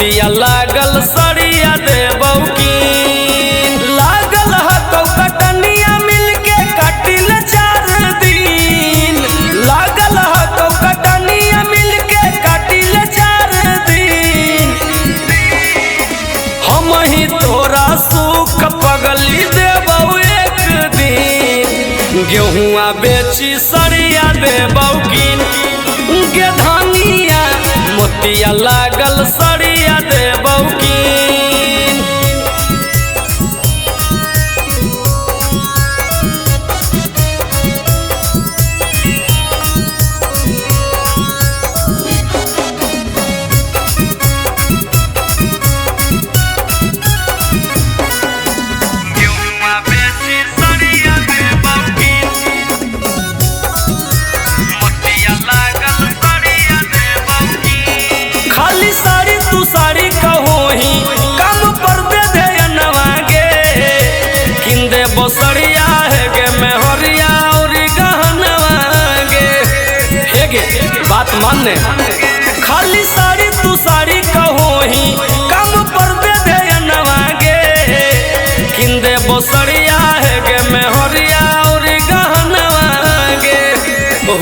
मोतिया लागल सड़िया देबौ की लागल हकौ कटनिया मिलके काटिल 4 दिन लागल हकौ कटनिया मिलके काटिल 4 दिन हम ही तोरा सुख पगली देबौ 1 दिन गेहुआ बेची सड़िया देबौ की गे धानिया मोतिया लागल सड़िया देबौ की साड़ी कहोही कम पर दे ध्यानवा गे किंदे बसड़िया है गे मेहरिया और गहनवा गे हे गे बात मानने खाली साड़ी तू साड़ी कहोही कम पर दे ध्यानवा गे किंदे बसड़िया है गे मेहरिया और गहनवा गे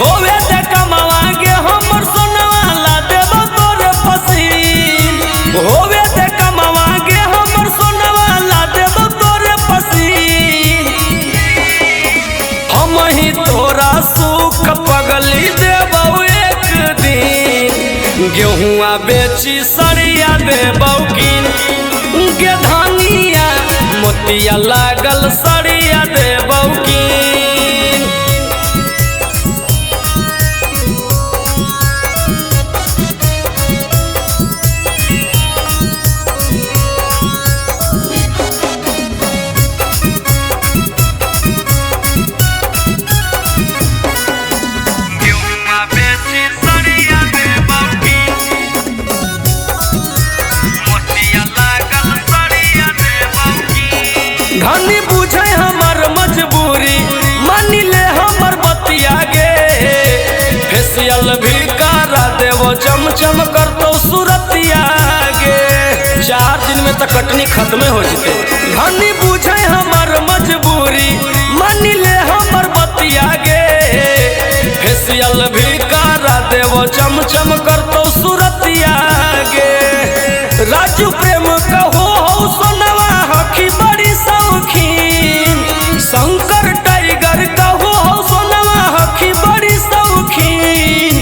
होवे दे कमावा गे हमर सोनवा ला देबो तोरे पसीन होवे दे कमावा गे हमर सोनवा ला देबो तोरे पसीन हम ही तोरा सुख पगली देबौ 1 दिन गेहुआ बेची सड़िया देबौ की गे धानिया मोतिया लागल सड़िया देबौ की धनी बुझे हमर मजबूरी मानी ले हमर बतिया गे फेसियल भी करा देवो चमचम करतो सूरतिया गे 4 दिन में तो कटनी खत्म हो जते धनी बुझे हमर मजबूरी मानी ले हमर बतिया गे फेसियल भी करा देवो चमचम करतो सूरतिया गे राजू प्रेम कहो हो सोनवा हखी बड़ी शौकीन शंकर टाइगर कहो हो सोनवा हखी बड़ी शौकीन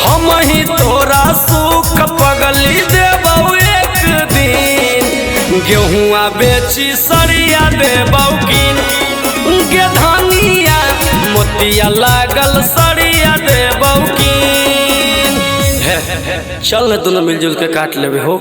हम ही तोरा सुख पगली देबौ 1 दिन गेहुआ बेची सड़िया देबौ की गे धानिया मोतिया लागल सड़िया देबौ की चल दोनों मिलजुल के काट लेबे हो।